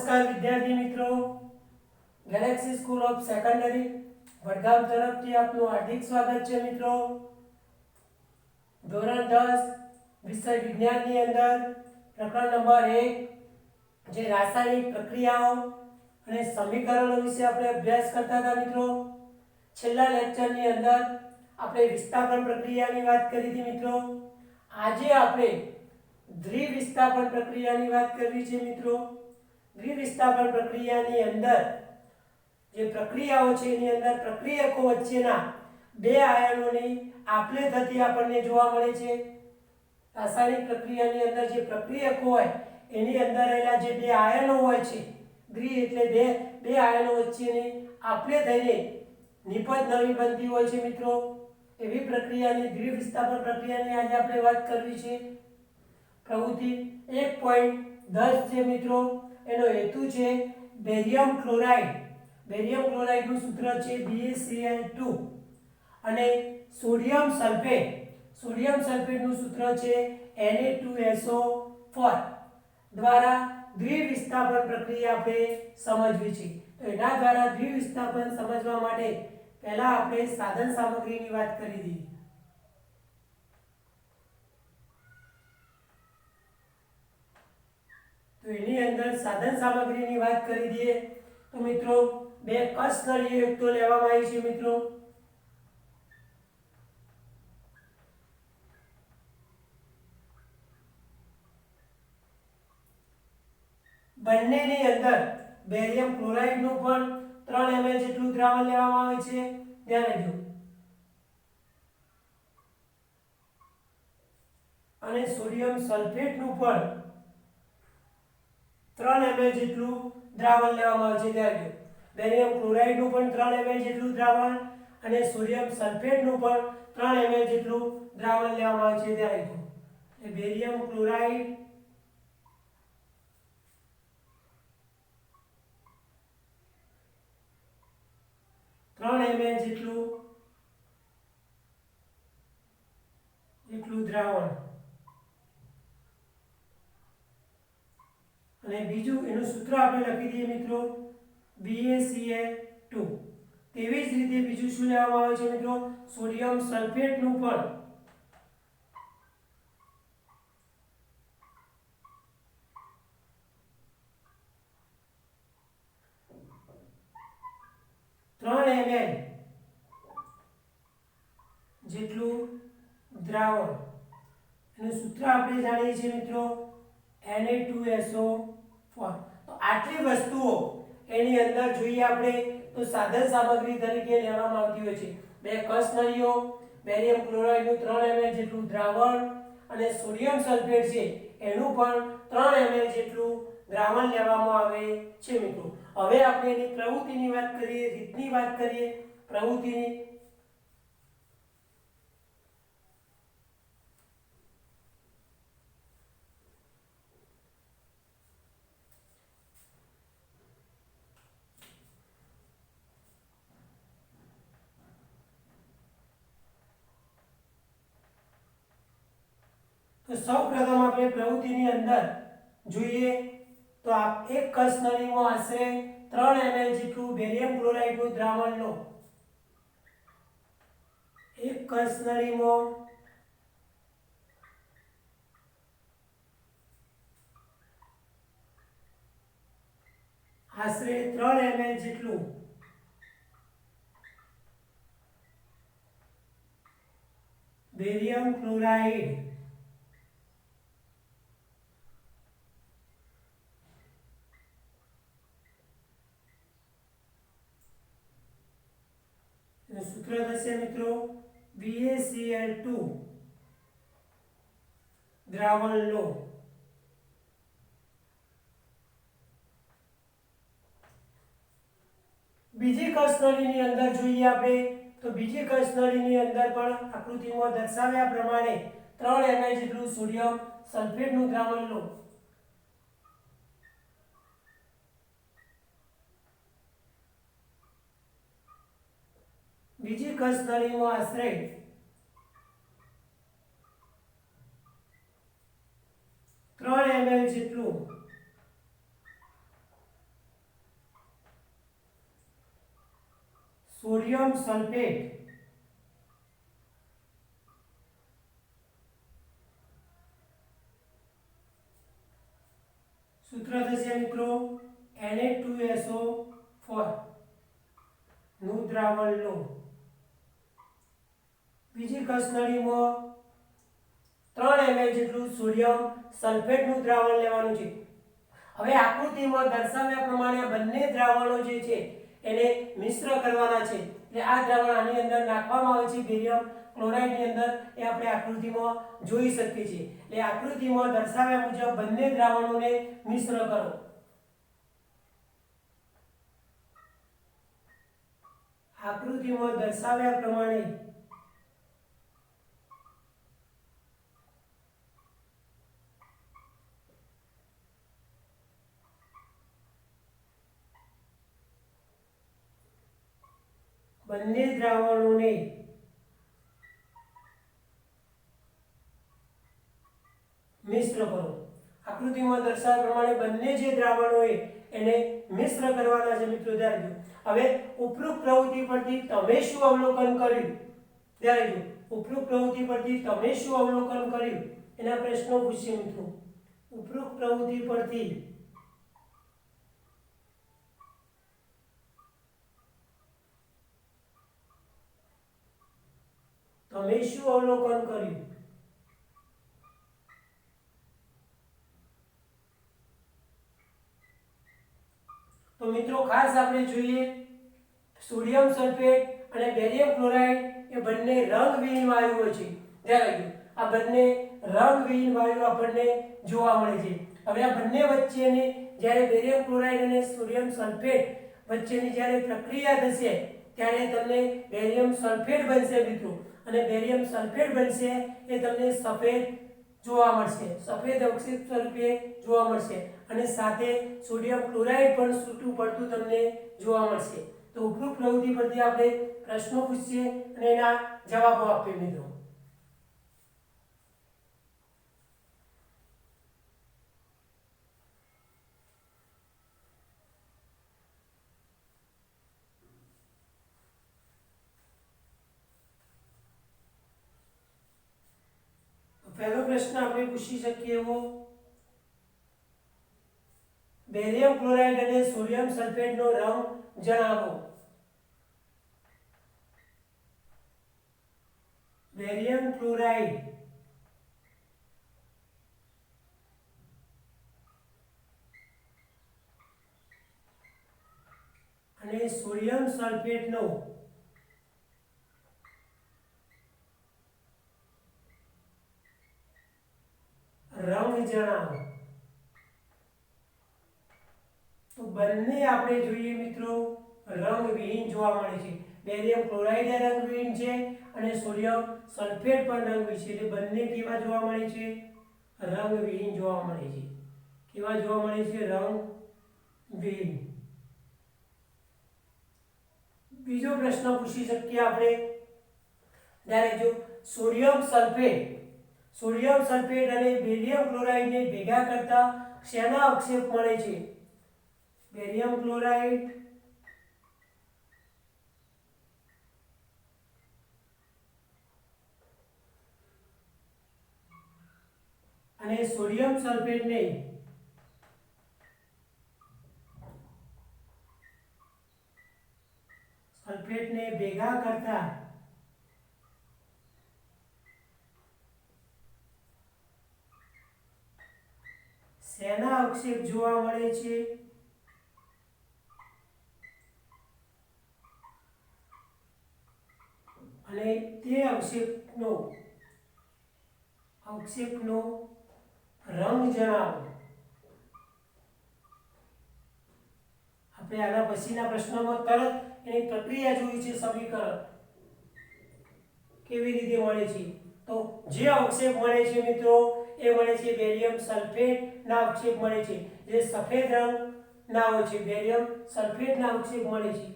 નમસ્કાર વિદ્યાર્થી મિત્રો, Galaxy school of secondary Vadgam તરફથી આપનું હાર્દિક સ્વાગત છે મિત્રો। ધોરણ 10 વિષય વિજ્ઞાનની અંદર પ્રકરણ નંબર 1 જે રાસાયણિક પ્રક્રિયાઓ અને સમીકરણો વિશે આપણે અભ્યાસ કરતા હતા મિત્રો। છેલ્લા લેક્ચરની અંદર આપણે વિસ્થાપન પ્રક્રિયાની વાત કરી હતી મિત્રો। આજે આપણે દ્વિવિસ્થાપન પ્રક્રિયાની વાત કરવી છે મિત્રો। દ્વિવિસ્થાપન પ્રક્રિયાની અંદર જે પ્રક્રિયાઓ છે એની અંદર પ્રક્રિયકો વચ્ચેના બે આયનોની આપલે થતી આપણને જોવા મળે છે। રાસાયણિક પ્રક્રિયાની અંદર જે પ્રક્રિયકો હોય એની અંદર રહેલા જે બે આયનો હોય છે, દ્વિ એટલે બે આયનો વચ્ચેની આપલે થઈને નિપજ નવી બનતી હોય છે મિત્રો। એવી પ્રક્રિયાની દ્વિવિસ્થાપન પ્રક્રિયાની આજે આપણે વાત કરવી છે। પ્રવૃત્તિ 1.10 છે મિત્રો। એનો હેતુ છે બેરિયમ ક્લોરાઇડ। બેરિયમ ક્લોરાઇડનું સૂત્ર છે BaCl2 અને સોડિયમ સલ્ફેટ। સોડિયમ સલ્ફેટનું સૂત્ર છે Na2SO4 દ્વારા દ્વિવિસ્થાપન પ્રક્રિયા આપણે સમજવી છે। તો એના દ્વારા દ્વિવિસ્થાપન સમજવા માટે પહેલા આપણે સાધન સામગ્રીની વાત કરી દીધી। તો એની અંદર સાધન સામગ્રીની વાત કરી દઈએ તો મિત્રો બે કસનળીય યુક્તો લેવામાં આવી છે મિત્રો। બંનેની અંદર બેરિયમ ક્લોરાઇડનું પણ 3 ml જેટલું દ્રાવણ લેવામાં આવે છે, ધ્યાન રાખજો। અને સોડિયમ સલ્ફેટનું પણ 3 ml જેટલું દ્રાવણ લેવામાં આવે છે, ધ્યાન રાખજો। બેરિયમ ક્લોરાઇડનું પણ 3 ml જેટલું દ્રાવણ અને સોડિયમ સલ્ફેટનું પણ 3 ml જેટલું દ્રાવણ લેવામાં આવે છે, ધ્યાન રાખજો। એટલે બેરિયમ ક્લોરાઇડ ml જેટલું દ્રાવણ અને બીજું એનું સૂત્ર આપણે લખી દઈએ મિત્રો BaCl2। તેવી જ રીતે બીજું શું લેવામાં આવે છે મિત્રો સોડિયમ સલ્ફેટનું પણ 3 ml જેટલું દ્રાવણ। એનું સૂત્ર આપણે જાણીએ છીએ મિત્રો Na2SO4। તો આટલી વસ્તુઓ એની અંદર જોઈએ આપણે તો સાધન સામગ્રી તરીકે લેવામાં આવતી હોય છે। બે કસનળીઓ, બેરિયમ ક્લોરાઇડનું 3 ml જેટલું દ્રાવણ અને સોડિયમ સલ્ફેટ છે એનું પણ 3 ml જેટલું દ્રાવણ લેવામાં આવે છે મિત્રો। હવે આપણે એની પ્રવૃત્તિની વાત કરીએ, રીતની વાત કરીએ। પ્રવૃત્તિની તો સૌપ્રથમ આપણે પ્રવૃત્તિની અંદર જોઈએ તો આપ એક કસનળીમાં આશરે 3 ml જેટલું બેરિયમ ક્લોરાઇડનું દ્રાવણ લો। એક કસનળીમાં આશરે 3 ml જેટલું બેરિયમ ક્લોરાઇડ સૂત્ર થશે મિત્રો BaCl2 દ્રાવણ લો। બીજી કસનળીની અંદર જોઈએ આપણે તો બીજી કસનળીની અંદર પણ આકૃતિમાં દર્શાવ્યા પ્રમાણે 3 ml જેટલું સોડિયમ સલ્ફેટનું દ્રાવણ લો। બીજી કસનળીમાં આશરે 3 ml જેટલું સલ્ફેટ સૂત્ર થશે મિત્રો Na2SO4 નું દ્રાવણ લો. બીજી કસનળીમાં 3 ml જેટલું સોડિયમ સલ્ફેટનું દ્રાવણ લેવાનું છે. હવે આકૃતિમાં દર્શાવ્યા પ્રમાણે બંને દ્રાવણો જે છે એને મિશ્ર કરવાના છે. એટલે આ દ્રાવણ આની અંદર નાખવામાં આવે છે બેરિયમ ક્લોરાઇડની અંદર, એ આપણે આકૃતિમાં જોઈ શકીએ છીએ. એટલે આકૃતિમાં દર્શાવ્યા મુજબ બંને દ્રાવણોને મિશ્ર કરો. આકૃતિમાં દર્શાવ્યા પ્રમાણે બંને દ્રાવણોને મિશ્ર કરો. આકૃતિમાં દર્શાવ્યા પ્રમાણે બંને જે દ્રાવણો હોય એને મિશ્ર કરવાના છે મિત્રો. ધ્યાન દો. હવે ઉપરોક્ત પ્રવૃત્તિ પરથી તમે શું અવલોકન કર્યું? ધ્યાન દો. ઉપરોક્ત પ્રવૃત્તિ પરથી તમે શું અવલોકન કર્યું એના પ્રશ્નો પૂછીએ મિત્રો. ઉપરોક્ત પ્રવૃત્તિ પરથી તમે શું અવલોકન કર્યું? તો મિત્રો ખાસ આપણે જોઈએ સોડિયમ સલ્ફેટ અને બેરિયમ ક્લોરાઇડ એ બંને રંગવિહીન વાયુઓ છે. ધ્યાન રાખજો, આ બંને રંગવિહીન વાયુઓ આપણને જોવા મળે છે. હવે આ બંને વચ્ચેની જ્યારે બેરિયમ ક્લોરાઇડ અને સોડિયમ સલ્ફેટ વચ્ચેની જ્યારે પ્રક્રિયા થશે ત્યારે તમને બેરિયમ સલ્ફેટ બનશે મિત્રો. અને બેરિયમ સલ્ફેટ બનશે એ તમને સફેદ જોવા મળશે, સફેદ અવક્ષેપ સ્વરૂપે જોવા મળશે. અને સાથે સોડિયમ ક્લોરાઇડ પણ છૂટું પડતું તમને જોવા મળશે. તો ઉપરોક્ત પ્રવૃત્તિ પરથી આપણે પ્રશ્નો પૂછીએ અને એના જવાબો આપીએ મિત્રો. પહેલો પ્રશ્ન આપણે પૂછી શકીએ એવો, બેરિયમ ક્લોરાઇડ અને સોડિયમ સલ્ફેટનો રંગ જણાવો. બેરિયમ ક્લોરાઇડ અને સોડિયમ સલ્ફેટનો રંગ જણાવો. તો બંને આપણે જોઈએ મિત્રો રંગવિહીન જોવા મળે છે. બેરિયમ ક્લોરાઇડ રંગવિહીન છે અને સોડિયમ સલ્ફેટ પણ રંગવિહીન છે. એટલે બંને કેવા જોવા મળે છે? રંગવિહીન જોવા મળે છે. કેવા જોવા મળે છે? રંગવિહીન. બીજો પ્રશ્ન પૂછી શકીએ આપણે. ડાયરેક્ટ જો સોડિયમ સલ્ફેટ અને બેરિયમ ક્લોરાઇડને ભેગા કરતા શેના અવક્ષેપ મળે છે? બેરિયમ ક્લોરાઇડ અને સોડિયમ સલ્ફેટને ભેગા કરતા શેના અવક્ષેપ જોવા મળે છે? અને તે અવક્ષેપનો રંગ જણાવો. આપણે આના પછીના પ્રશ્નમાં તરત એની પ્રક્રિયા જોઈ છે. સમીકરણ કેવી રીતે મળે છે? તો જે અવક્ષેપ મળે છે મિત્રો એ મળે છે બેરિયમ સલ્ફેટ ના અવક્ષેપ મળે છે. જે સફેદ રંગ ના હોય છે બેરિયમ સલ્ફેટ ના અવક્ષેપ મળે છે.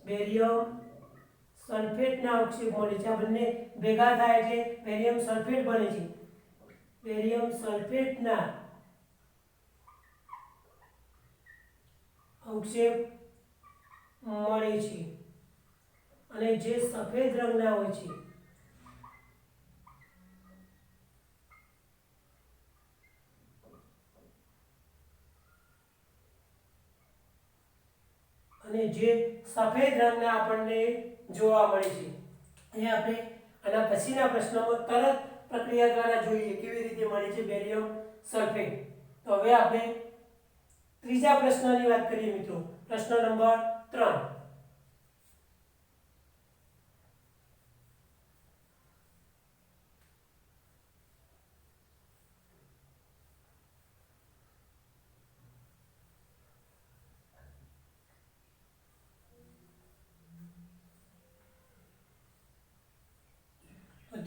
બેરિયમ સલ્ફેટ ના અવક્ષેપ મળે છે. આ બંને ભેગા થાય એટલે બેરિયમ સલ્ફેટ બને છે. બેરિયમ સલ્ફેટ ના અવક્ષેપ મળે છે. અને જે સફેદ રંગના હોય છે અને જે સફેદ રંગના આપણને જોવા મળે છે. અહીં આપણે આના પછીના પ્રશ્નમાં તરત પ્રક્રિયા દ્વારા જોઈએ કેવી રીતે મળે છે બેરિયમ સલ્ફેટ. તો હવે આપણે ત્રીજા પ્રશ્નની વાત કરીએ મિત્રો. પ્રશ્ન નંબર 3.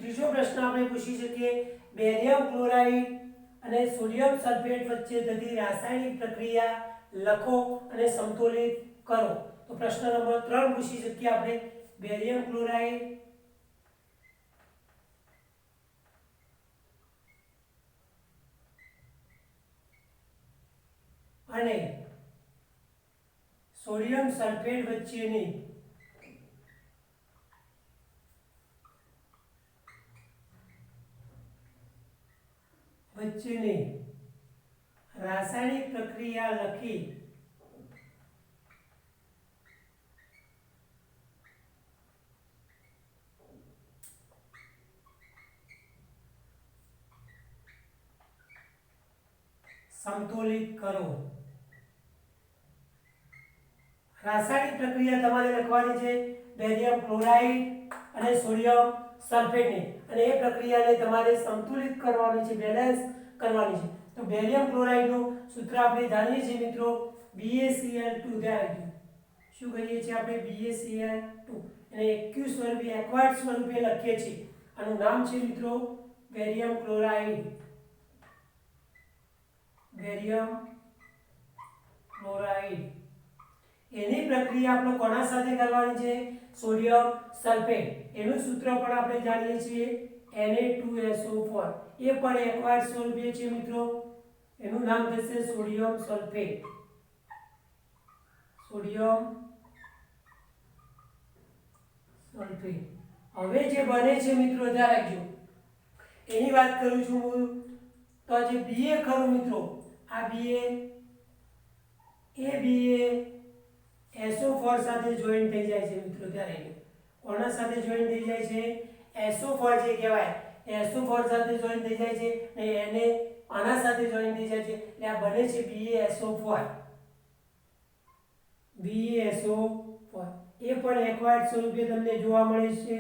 ત્રીજો પ્રશ્ન આપણે પૂછી શકીએ બેરિયમ ક્લોરાઇડ અને સોડિયમ સલ્ફેટ વચ્ચે થતી રાસાયણિક પ્રક્રિયા લખો અને સમતોલિત કરો. તો પ્રશ્ન નંબર 3 પૂછી શકીએ આપણે બેરિયમ ક્લોરાઇડ અને સોડિયમ સલ્ફેટ વચ્ચેની રાસાયણિક પ્રક્રિયા લખી સમતોલિત કરો. રાસાયણિક પ્રક્રિયા તમારે લખવાની છે બેરિયમ ક્લોરાઇડ અને સોડિયમ સલ્ફેટની, અને એ પ્રક્રિયાને તમારે સંતુલિત કરવાની છે, બેલેન્સ કરવાની છે. તો બેરિયમ ક્લોરાઇડનું સૂત્ર આપણે જાણીએ છીએ મિત્રો BaCl2. ધ્યાન શું કહીએ છીએ આપણે BaCl2, અને એક્યુ સ્વરૂપે એક્વાયર્ડ સ્વરૂપે લખીએ છીએ. આનું નામ છે મિત્રો બેરિયમ ક્લોરાઇડ. બેરિયમ ક્લોરાઇડ એની પ્રક્રિયા આપણે કોના સાથે કરવાની છે સોડિયમ સલ્ફેટ. એનું સૂત્ર પણ આપણે જાણીએ છીએ Na2SO4. એ પણ એક્વાયર્ડ સ્વરૂપે છે મિત્રો. એનું નામ થશે સોડિયમ સલ્ફેટ. Sodium sulphate. હવે જે બને છે મિત્રો ધ્યાન રાખજો, એની વાત કરું છું હું. તો જે Ba ખરું મિત્રો, આ Ba એ SO4 સાથે જોઈન થઈ જાય છે મિત્રો. ત્યારે કોના સાથે જોઈન થઈ જાય છે SO4 જે કહેવાય SO4 સાથે જોઈન થઈ જાય છે, અને એને આના સાથે જોઈન થઈ જાય છે, એટલે આ બને છે BaSO4. BaSO4 એ પણ એક્વાયર્ડ સ્વરૂપે તમને જોવા મળે છે.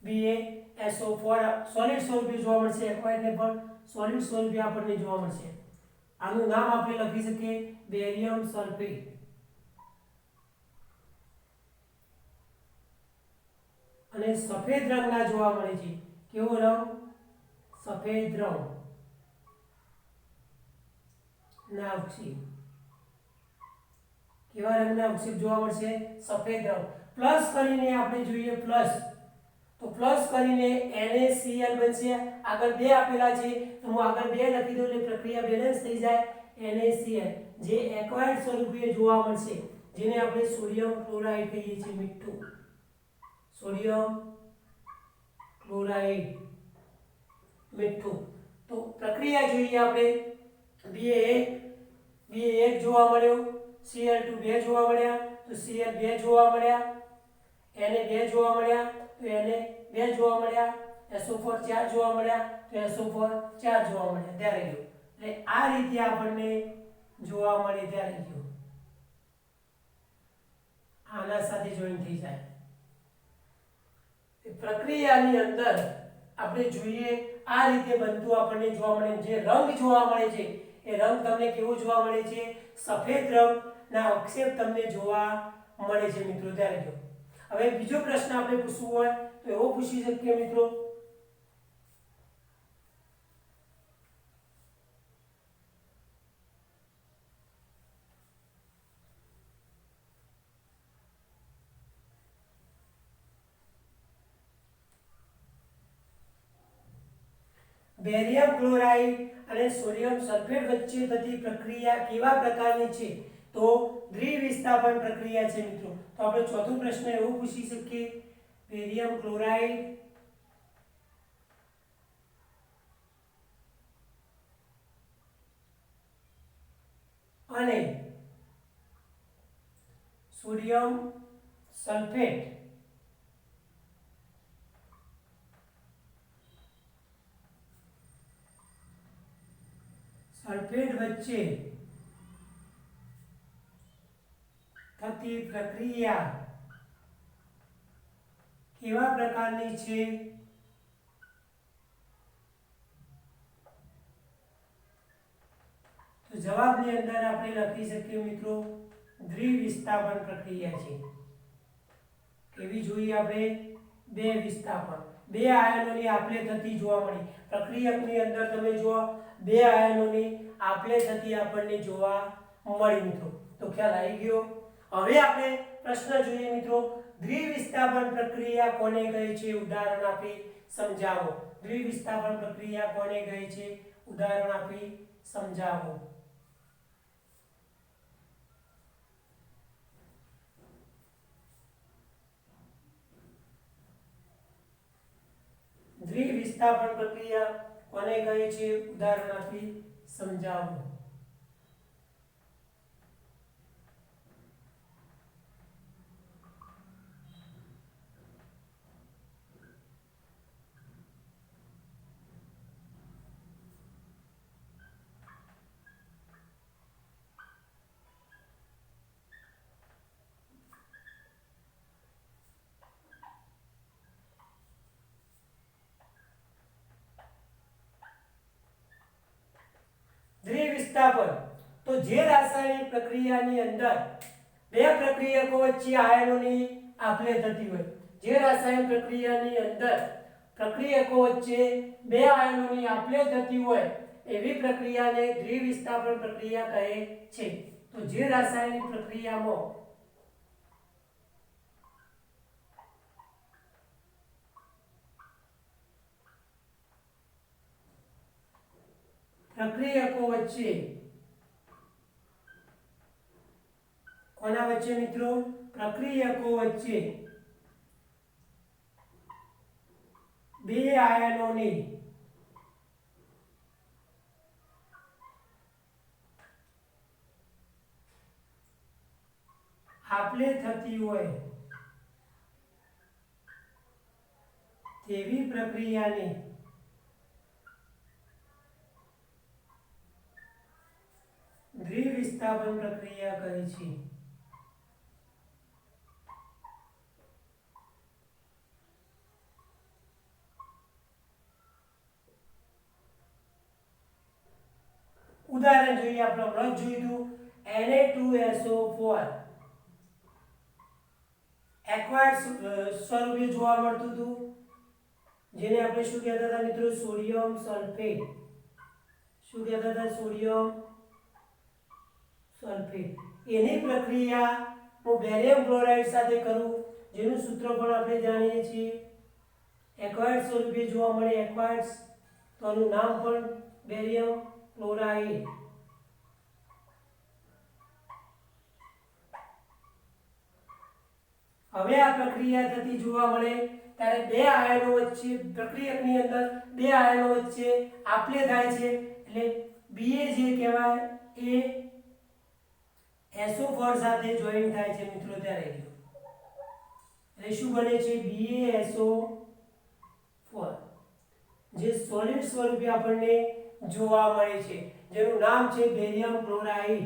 BaSO4 સોલિડ સ્વરૂપે જોવા મળશે, એક્વાયર્ડ ને પણ સોલિડ સ્વરૂપે આપણને જોવા મળશે. આનું નામ આપણે લખી શકીએ બેરિયમ સલ્ફેટ. અને સફેદ રંગના જોવા મળે છે. કેવો રંગ? સફેદ રંગ ના અવક્ષેપ. કેવા રંગના અવક્ષેપ જોવા મળશે? સફેદ રંગ. પ્લસ કરીને આપણે જોઈએ પ્લસ, તો પ્લસ કરીને NaCl બનશે. આગળ 2 આપેલા છે તો હું આગળ 2 લખી દઉં એટલે પ્રક્રિયા બેલેન્સ થઈ જાય. NaCl જે એક્વાયર્ડ સ્વરૂપે જોવા મળશે, જેને આપણે સોડિયમ ક્લોરાઇડ કહીએ છીએ મીઠું. સોડિયમ ક્લોરાઇડ મીઠું. તો પ્રક્રિયા જોઈએ આપણે. Ba1 જોવા મળ્યો, Cl2 2 જોવા મળ્યા, તો Cl 2 જોવા મળ્યા, Na 2 જોવા મળ્યા, તો Na 2 જોવા મળ્યા, SO4 4 જોવા મળ્યા, તો SO4 4 જોવા મળ્યા. ત્યારે ગયો એટલે આ રીતે આપણને જોવા મળે. ત્યારે ગયો આના સાથે જોઈન થઈ જાય. પ્રક્રિયાની અંદર આપણે જોઈએ આ રીતે બનતું આપણને જોવા મળે. જે રંગ જોવા મળે છે એ રંગ તમને કેવો જોવા મળે છે? સફેદ રંગના અવક્ષેપ તમને જોવા મળે છે મિત્રો. ત્યારે જો હવે બીજો પ્રશ્ન આપણે પૂછવું હોય તો એવો પૂછી શકીએ મિત્રો. બેરિયમ ક્લોરાઇડ અને સોડિયમ સલ્ફેટ વચ્ચે થતી પ્રક્રિયા કેવા પ્રકારની છે? તો દ્વિવિસ્થાપન પ્રક્રિયા છે મિત્રો. તો આપણે ચોથો પ્રશ્ન એવો પૂછી શકીએ બેરિયમ ક્લોરાઇડ અને સોડિયમ સલ્ફેટ વચ્ચે થતી પ્રક્રિયા કેવા પ્રકારની છે? તો જવાબની અંદર આપણે લખી શકીએ મિત્રો દ્વિવિસ્થાપન પ્રક્રિયા છે. કેવી જોઈએ આપણે? બે વિસ્થાપન. બે આયનોની આપલે થતી જોવા મળી. પ્રક્રિયકની અંદર તમે જુઓ બે આયનોની આપલે થતી આપણને જોવા મળી મિત્રો. તો ખ્યાલ આવી ગયો. હવે આપણે પ્રશ્ન જોઈએ મિત્રો, દ્વિવિસ્થાપન પ્રક્રિયા કોને કહે છે? ઉદાહરણ આપી સમજાવો. દ્વિવિસ્થાપન પ્રક્રિયા કોને કહે છે? ઉદાહરણ આપી સમજાવો. દ્વિવિસ્થાપન પ્રક્રિયા કોને કહે છે? ઉદાહરણ આપી સમજાવો. દ્વિવિસ્થાપન તો જે રાસાયણિક પ્રક્રિયાની અંદર બે પ્રક્રિયકો વચ્ચે આયનોની આપલે થતી હોય, જે રાસાયણિક પ્રક્રિયાની અંદર પ્રક્રિયકો વચ્ચે બે આયનોની આપલે થતી હોય એવી પ્રક્રિયાને દ્વિવિસ્થાપન પ્રક્રિયા કહે છે. તો જે રાસાયણિક પ્રક્રિયામાં પ્રક્રિયકો વચ્ચે કોના વચ્ચે મિત્રો? પ્રક્રિયકો વચ્ચે બે આયનોની આપલે થતી હોય તેવી પ્રક્રિયાને દ્વિવિસ્થાપન પ્રક્રિયા કહે છે. ઉદાહરણ જોઈએ આપણે હમણાં જ જોયું Na2SO4 એક્વાયર્ડ સ્વરૂપે જોવા મળતું હતું, જેને આપણે શું કહેતા હતા મિત્રો? Sodium sulphate. શું કહેતા હતા? Sodium sulphate. એની પ્રક્રિયા હું બેરિયમ ક્લોરાઇડ સાથે કરું, જેનું સૂત્ર પણ આપણે જાણીએ છીએ. એક્વાયર્ડ સ્વરૂપે જોવા મળે એક્વાયર્ડ, તો આનું નામ પણ બેરિયમ ક્લોરાઇડ. હવે આ પ્રક્રિયા થતી જોવા મળે ત્યારે બે આયનો વચ્ચે પ્રક્રિયકની અંદર બે આયનો વચ્ચે આપલે થાય છે, એટલે Ba જે કહેવાય એ SO4 સાથે જોઈન થાય છે મિત્રો. ત્યારે એટલે શું બને છે? BaSO4 જે સોલિડ સ્વરૂપે આપણને જોવા મળે છે, જેનું નામ છે બેરિયમ ક્લોરાઇડ.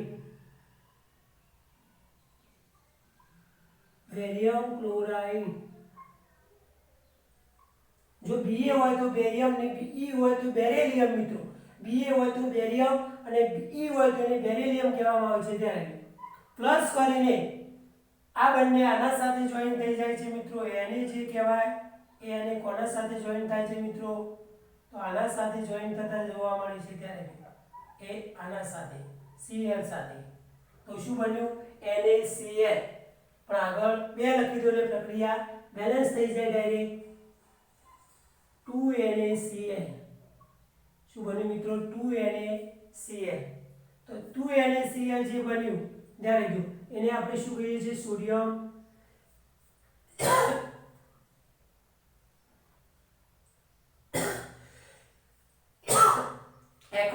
Barium chloride. જો Ba હોય તો બેરિયમ ને Be હોય તો બેરિલિયમ મિત્રો. Ba હોય તો બેરિયમ અને Be હોય તો એને બેરિલિયમ કહેવામાં આવે છે. ત્યારે પ્લસ કરીને આ બંને આના સાથે જોઈન થઈ જાય છે મિત્રો. Na જે કહેવાય એ અને કોના સાથે જોઈન થાય છે મિત્રો? તો આના સાથે જોઈન થતા જોવા મળે છે. ત્યારે એ આના સાથે Cl સાથે. તો શું બન્યું? NaCl. પણ આગળ બે લખી દો એટલે પ્રક્રિયા બેલેન્સ થઈ જાય ડાયરેક્ટ. 2NaCl. શું બન્યું મિત્રો? 2NaCl. તો 2NaCl જે બન્યું ત્યારે જો એને આપણે શું કહીએ છીએ? સોડિયમ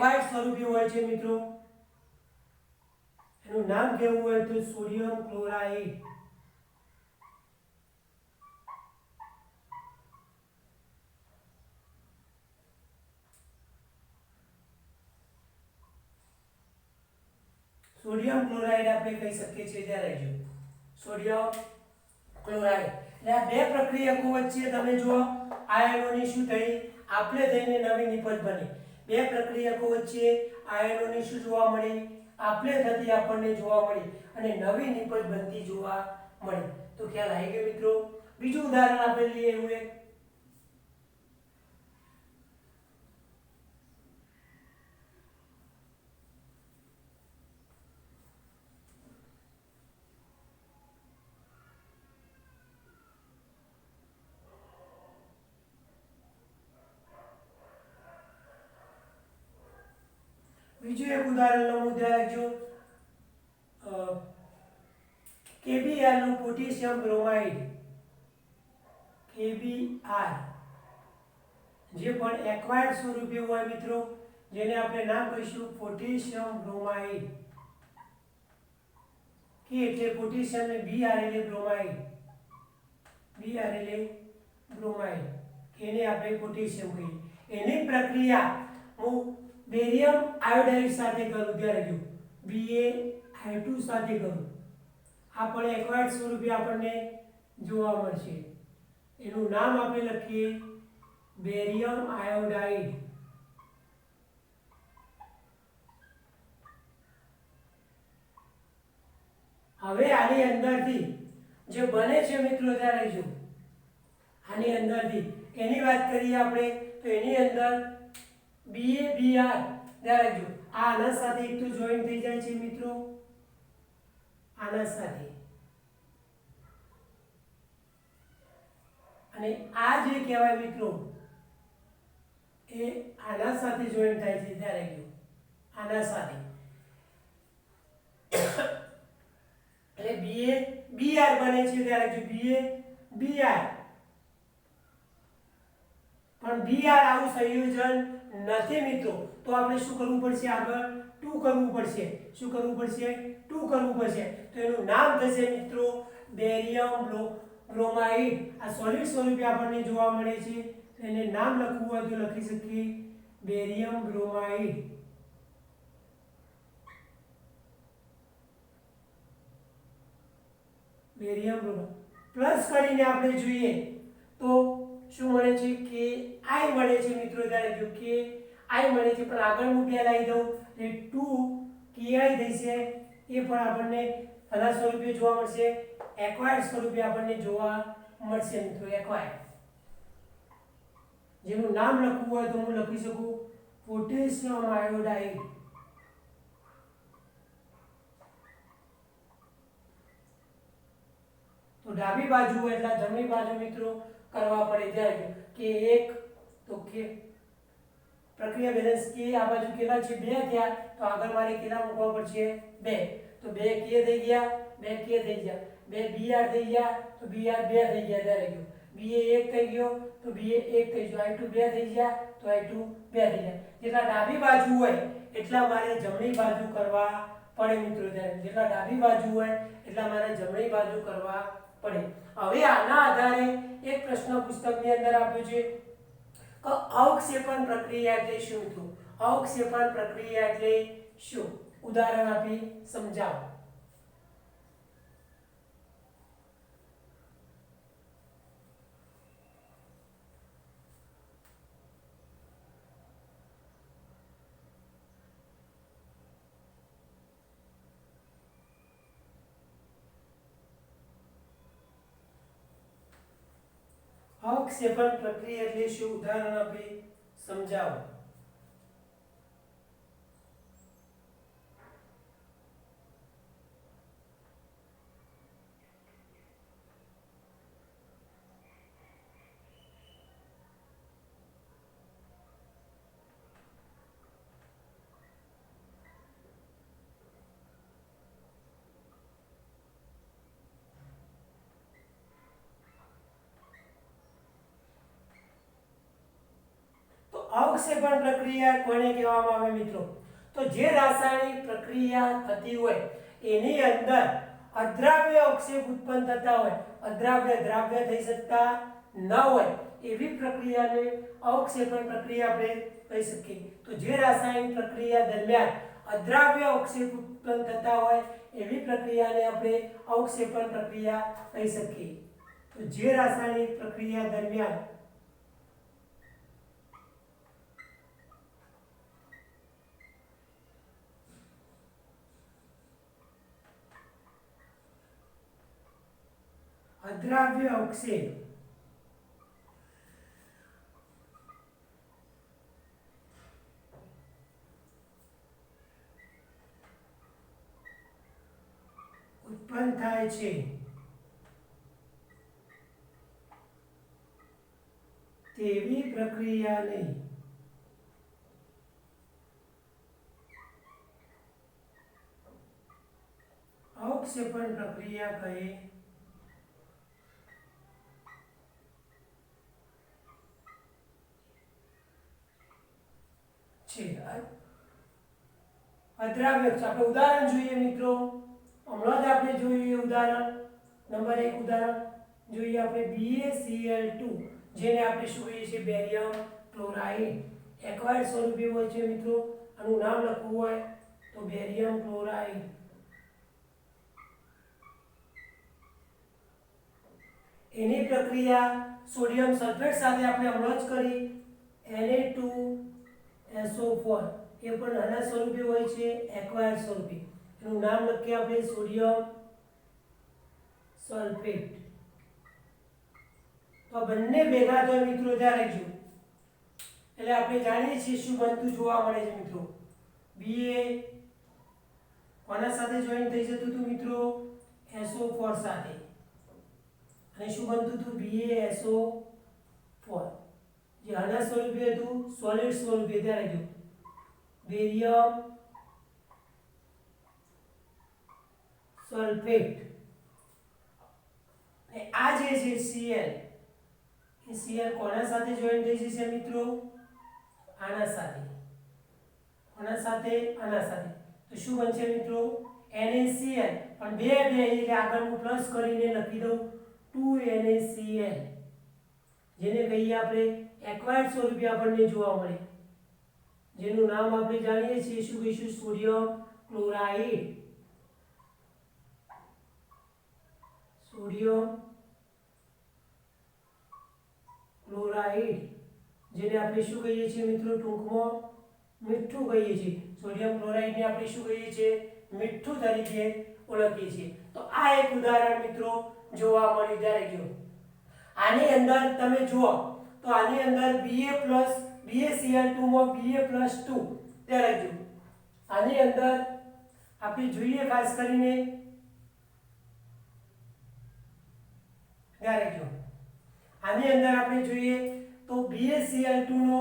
એક્વાયર્ડ સ્વરૂપે હોય છે મિત્રો. એનું નામ કેવું હોય તો સોડિયમ ક્લોરાઇડ. સોડિયમ ક્લોરાઇડ આપણે કહી શકીએ છીએ. ત્યારે જો સોડિયમ ક્લોરાઇડ એટલે આ બે પ્રક્રિયકો વચ્ચે તમે જુઓ આયનોની શું થઈ આપણે થઈને નવી નિપજ બની. બે પ્રક્રિયકો વચ્ચે આયનોની શું જોવા મળી આપણે થતી આપણને જોવા મળી અને નવી નિપજ બનતી જોવા મળી. તો ખ્યાલ આવી ગયો મિત્રો. બીજું ઉદાહરણ આપણે લઈએ એવું એક ઉદાહરણ લો. ધ્યાન રાખજો. KBr નું પોટેશિયમ બ્રોમાઇડ KBr જે પણ એક્વાયર્ડ સ્વરૂપે હોય મિત્રો જેને આપણે નામ કહીશું પોટેશિયમ બ્રોમાઇડ. કે એટલે પોટેશિયમ ને Br એટલે બ્રોમાઇડ. Br એટલે બ્રોમાઇડ એને આપણે પોટેશિયમ કહીએ. એની પ્રક્રિયા હું બેરિયમ આયોડાઇડ સાથે કરું. ત્યારે જો BaI2 સાથે કરું આ પણ એક્વાયર્ડ સ્વરૂપે આપણને જોવા મળશે. એનું નામ આપણે લખીએ બેરિયમ આયોડાઇડ. હવે આની અંદરથી જે બને છે મિત્રો ત્યારે જો આની અંદરથી એની વાત કરીએ આપણે તો એની અંદર BaBr ત્યારે જો આના સાથે એક તો જોઈન્ટ થઈ જાય છે મિત્રો આના સાથે અને આ જે કહેવાય મિત્રો એ આના સાથે જોઈન્ટ થાય છે. ત્યારે જો આના સાથે એટલે BaBr બને છે. ત્યારે જો BaBr પણ Br આવું સંયોજન નથી મિત્રો. તો આપણે શું કરવું પડશે આગળ 2 કરવું પડશે. શું કરવું પડશે 2 કરવું પડશે. તો એનું નામ થશે મિત્રો બેરિયમ બ્રોમાઇડ. આ સોલિડ સ્વરૂપે આપણને જોવા મળે છે. તો એને નામ લખવું હોય તો લખી શકીએ barium bromide. Barium bromide plus કરીને આપણે જોઈએ તો શું મળે છે કે I મળે છે મિત્રો. ત્યારે જો કે I મળે છે પણ આગળ હું બે લાવી દઉં એટલે 2 KI થઈ છે. એ પણ આપણને આના સ્વરૂપે જોવા મળશે એક્વાયર્ડ સ્વરૂપે આપણને જોવા મળશે મિત્રો. એક્વાયર્ડ જેનું નામ લખવું હોય તો હું લખી શકું પોટેશિયમ આયોડાઇડ. તો ડાબી બાજુ એટલે જમણી બાજુ મિત્રો કરવા પડે. ત્યારે કે એક તો કે પ્રક્રિયા બેલેન્સ કે આ બાજુ કેટલા છે 2 થયા તો આગળ મારે કેટલા મૂકવા પડશે 2. તો 2 કે થઈ ગયા 2 કે થઈ ગયા 2 Br થઈ ગયા તો Br 2 થઈ ગયા. ત્યારે ગયો Ba 1 થઈ ગયો તો Ba 1 થઈ ગયો. I2 2 થઈ ગયા તો I2 2 થઈ ગયા. જેટલા ડાબી બાજુ હોય એટલા મારે જમણી બાજુ કરવા પડે મિત્રો. ત્યારે જેટલા ડાબી બાજુ હોય એટલા મારે જમણી બાજુ કરવા પડે. હવે આના આધારે એક પ્રશ્ન પુસ્તકની અંદર આપ્યો છે કે અવક્ષેપણ પ્રક્રિયા એટલે શું મિત્રો. અવક્ષેપણ પ્રક્રિયા એટલે શું ઉદાહરણ આપી સમજાવો. અવક્ષેપણ પ્રક્રિયા એટલે શું ઉદાહરણ આપી સમજાવો. અવક્ષેપણ પ્રક્રિયા કોને કહેવામાં આવે મિત્રો? તો જે રાસાયણિક પ્રક્રિયા થતી હોય એની અંદર અદ્રાવ્ય અવક્ષેપ ઉત્પન્ન થતા હોય, અદ્રાવ્ય દ્રાવ્ય થઈ શકતા ન હોય એવી પ્રક્રિયાને અવક્ષેપણ પ્રક્રિયા આપણે કહી શકીએ. તો જે રાસાયણિક પ્રક્રિયા દરમિયાન અદ્રાવ્ય અવક્ષેપ ઉત્પન્ન થતા હોય એવી પ્રક્રિયાને આપણે અવક્ષેપણ પ્રક્રિયા કહી શકીએ. તો જે રાસાયણિક પ્રક્રિયા દરમિયાન અદ્રાવ્ય અવક્ષેપ ઉત્પન્ન થાય છે તેવી પ્રક્રિયાને અવક્ષેપણ પ્રક્રિયા કહે છે. અદ્રાવ્ય આપણે ઉદાહરણ જોઈએ મિત્રો. હમણાં જ આપણે જોઈએ ઉદાહરણ નંબર 1 ઉદાહરણ જોઈએ આપણે BaCl2 જેને આપણે શું કહીએ છીએ? Barium chloride. એક્વાયર્ડ સ્વરૂપે હોય છે મિત્રો. આનું નામ લખવું હોય તો બેરિયમ ક્લોરાઇડ. એની પ્રક્રિયા સોડિયમ સલ્ફેટ સાથે આપણે હમણાં જ કરી Na2SO4 એ પણ નાના સ્વરૂપે હોય છે, એક્વાયર્ડ સ્વરૂપે. એનું નામ લખીએ આપણે સોડિયમ સલ્ફેટ. તો બંને ભેગા થાય મિત્રો ધ્યાન રાખજો. એટલે આપણે જાણીએ છીએ શું બનતું જોવા મળે છે મિત્રો. Ba કોના સાથે જોઈન થઈ જતું હતું મિત્રો? SO4 સાથે. અને શું બનતું હતું? BaSO4 જે આના સ્વરૂપે હતું, સોલિડ સ્વરૂપે. ધ્યાન રાખજો. Barium sulphate. અને આ જે છે Cl, એ Cl કોના સાથે જોઈન થઈ જશે મિત્રો? આના સાથે. કોના સાથે? આના સાથે. તો શું બનશે મિત્રો? NaCl. પણ બે એટલે આગળ હું પ્લસ કરીને લખી દઉં 2NaCl, જેને કહીએ આપણે એક્વાયર્ડ સ્વરૂપે આપણને જોવા મળે, જેનું નામ આપણે જાણીએ છીએ શું કહીશું? Sodium chloride. સોડિયમ ક્લોરાઇડ જેને આપણે શું કહીએ છીએ મિત્રો? ટૂંકમાં મીઠું કહીએ છીએ. સોડિયમ ક્લોરાઇડને આપણે શું કહીએ છીએ? મીઠું તરીકે ઓળખીએ છીએ. તો આ એક ઉદાહરણ મિત્રો જોવા મળ્યું. ત્યારે ગયો આની અંદર તમે જુઓ તો આની અંદર BaCl2 માં Ba+2 ત્યારે ગયો. આની અંદર આપણે જોઈએ ખાસ કરીને ત્યારે ગયો આની અંદર આપણે જોઈએ તો BaCl2 નો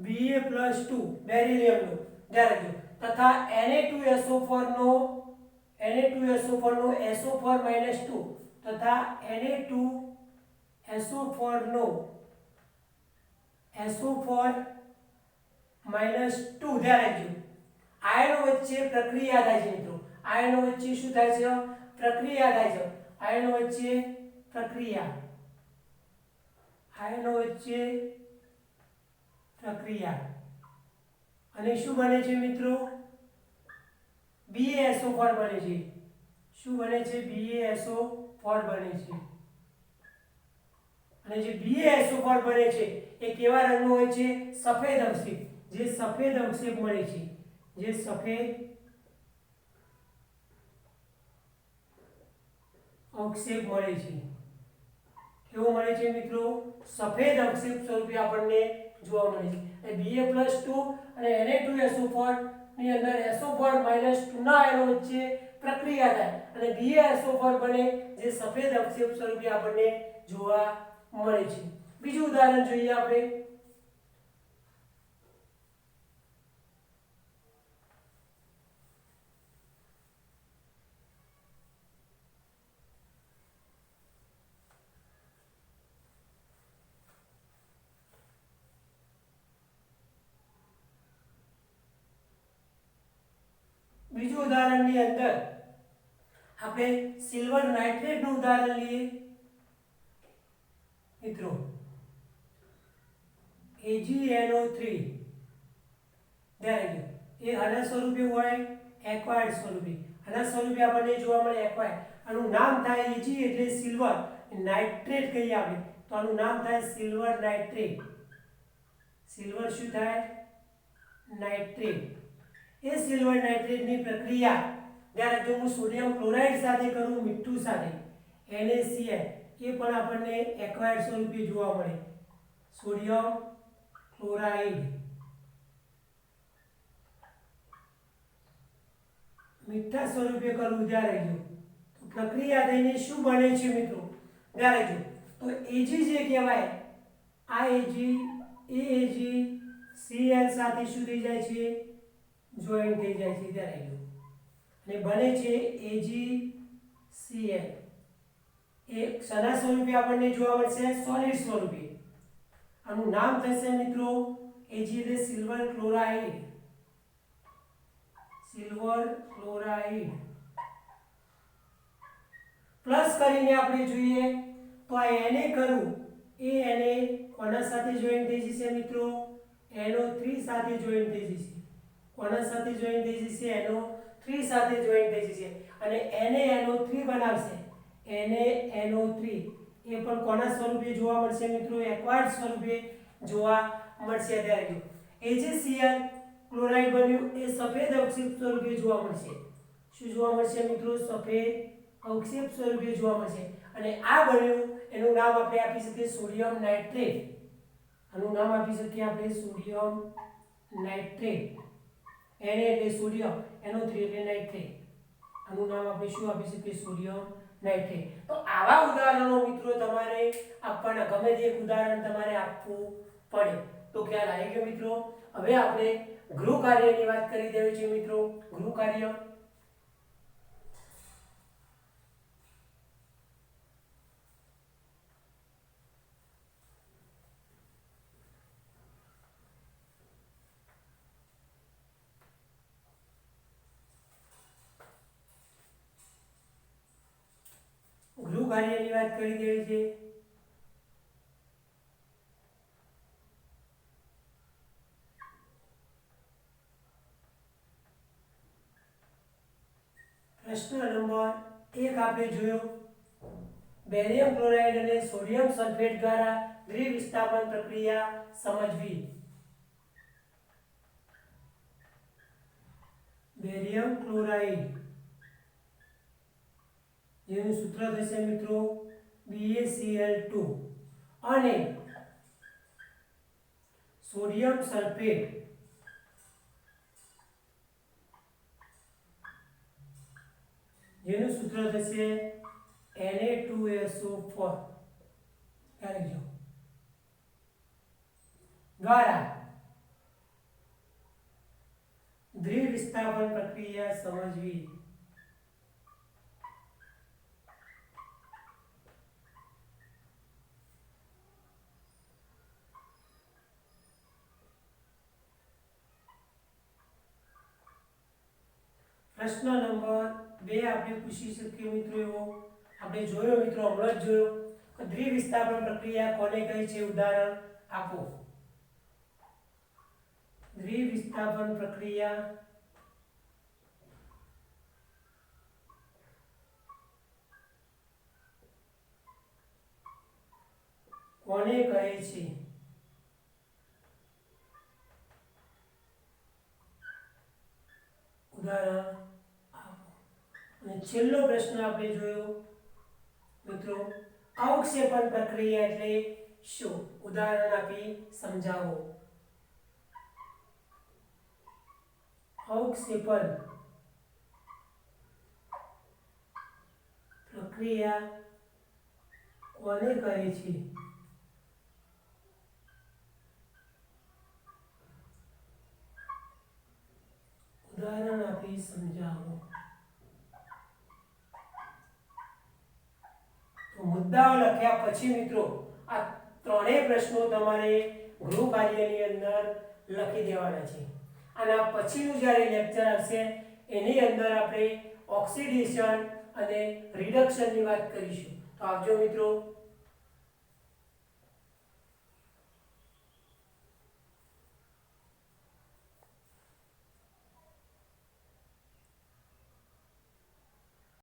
Ba+2 બેરિલિયમનો ધ્યાન રાખજો તથા Na2SO4 નો SO4 - 2 તથા Na2SO4 નો SO4 - 2 ધ્યાન રાખજો. આયનો વચ્ચે પ્રક્રિયા થાય છે મિત્રો. આયનો વચ્ચે શું થાય છે? પ્રક્રિયા થાય છે. આયનો વચ્ચે પ્રક્રિયા. આયનો વચ્ચે પ્રક્રિયા. અને શું બને છે મિત્રો? BaSO4 બને છે. શું બને છે? BaSO4 બને છે. અને જે BaSO4 બને છે એ કેવા રંગનો હોય છે? સફેદ અવક્ષેપ. જે સફેદ અવક્ષેપ મળે છે, જે સફેદ અવક્ષેપ મળે છે. કેવો મળે છે મિત્રો? સફેદ અવક્ષેપ સ્વરૂપે આપણને જોવા મળે છે. એ Ba+2 અને Na2SO4 ની અંદર SO4 - 2 ના આયનો વચ્ચે પ્રક્રિયા થાય અને BaSO4 બને, જે સફેદ અવક્ષેપ સ્વરૂપે આપણને જોવા મળે છે. બીજું ઉદાહરણ જોઈએ આપણે. ઉદાહરણની અંદર આપણે સિલ્વર નાઇટ્રેટનું ઉદાહરણ લઈએ મિત્રો. AgNO3 ધ્યાન રાખજો એ આના સ્વરૂપે હોય એક્વાયર્ડ સ્વરૂપે. આના સ્વરૂપે આપણને જોવા મળે એક્વાયર્ડ. આનું નામ થાય Ag એટલે સિલ્વર નાઇટ્રેટ કહીએ આપણે, તો આનું નામ થાય સિલ્વર નાઇટ્રેટ. સિલ્વર શું થાય? નાઇટ્રેટ. એ સિલ્વર નાઇટ્રેટની પ્રક્રિયા ધ્યાન રાખજો હું સોડિયમ ક્લોરાઇડ સાથે કરું, મીઠું સાથે NaCl, એ પણ આપણને એક્વાયર્ડ સ્વરૂપે જોવા મળે. સોડિયમ ક્લોરાઇડ મીઠા સ્વરૂપે કરવું ધ્યાન રાખજો. તો પ્રક્રિયા થઈને શું બને છે મિત્રો? ધ્યાન રાખજો. તો Ag જે કહેવાય આ Ag એ Ag Cl સાથે શું થઈ જાય છે? જોઈન્ટ થઈ જાય છે. ધ્યાન રાખજો. અને બને છે AgCl. એ શના સ્વરૂપે આપણને જોવા મળશે? સોલિડ સ્વરૂપે. આનું નામ થશે મિત્રો Ag એટલે silver chloride. Silver chloride plus કરીને આપણે જોઈએ તો આ Na કરું એ Na કોના સાથે જોઈન્ટ થઈ જશે મિત્રો? NO3 સાથે જોઈન્ટ થઈ જશે. કોના સાથે જોઈન્ટ થઈ જશે? NO3 સાથે જોઈન્ટ થઈ જશે. અને NaNO3 બનાવશે. NaNO3 એ પણ કોના સ્વરૂપે જોવા મળશે મિત્રો? એક્વાયર્ડ સ્વરૂપે જોવા મળશે. ત્યારે AgCl ક્લોરાઇડ બન્યું એ સફેદ અવક્ષેપ સ્વરૂપે જોવા મળશે. શું જોવા મળશે મિત્રો? સફેદ અવક્ષેપ સ્વરૂપે જોવા મળશે. અને આ બન્યું એનું નામ આપણે આપી શકીએ સોડિયમ નાઇટ્રેટ. આનું નામ આપી શકીએ આપણે સોડિયમ નાઇટ્રેટ. Na એટલે સોડિયમ, NO3 એટલે નાઇટ્રેટ. આનું નામ આપણે શું આપી શકીએ? Sodium nitrate. તો આવા ઉદાહરણો મિત્રો તમારે આપવાના, ગમે તે એક ઉદાહરણ તમારે આપવું પડે. તો ખ્યાલ આવી ગયો મિત્રો. હવે આપણે ગૃહ કાર્યની વાત કરી દેવી છે મિત્રો. ગૃહ કાર્ય કાર્યની વાત કરી દેવી છે. પ્રશ્ન નંબર 1 આપણે જોયો બેરિયમ ક્લોરાઇડ અને સોડિયમ સલ્ફેટ દ્વારા દ્વિવિસ્થાપન પ્રક્રિયા સમજવી. બેરિયમ ક્લોરાઇડ જેનું સૂત્ર થશે મિત્રો BaCl2 અને સોડિયમ સલ્ફેટ જેનું સૂત્ર થશે Na2SO4 દ્વારા દ્વિવિસ્થાપન પ્રક્રિયા સમજવી. પ્રશ્ન નંબર 2 આપણે પૂછી શકીએ મિત્રો. એવો આપણે જોયો મિત્રો, હમણાં જ જોયો કે દ્વિવિસ્થાપન પ્રક્રિયા કોને કહે છે? ઉદાહરણ આપો. દ્વિવિસ્થાપન પ્રક્રિયા કોને કહે છે? ઉદાહરણ આપો. અને છેલ્લો પ્રશ્ન આપણે જોયો મિત્રો અવક્ષેપણ પ્રક્રિયા એટલે શું? ઉદાહરણ આપી સમજાવો. અવક્ષેપણ પ્રક્રિયા કોને કહે છે? ઉદાહરણ આપી સમજાવો. તો મુદ્દાઓ લખ્યા પછી મિત્રો આ ત્રણેય પ્રશ્નો તમારે ગૃહ કાર્યની અંદર લખી દેવાના છે. અને આ પછીનું જ્યારે લેક્ચર આવશે એની અંદર આપણે ઓક્સિડેશન અને રિડક્શનની વાત કરીશું. તો આવજો મિત્રો.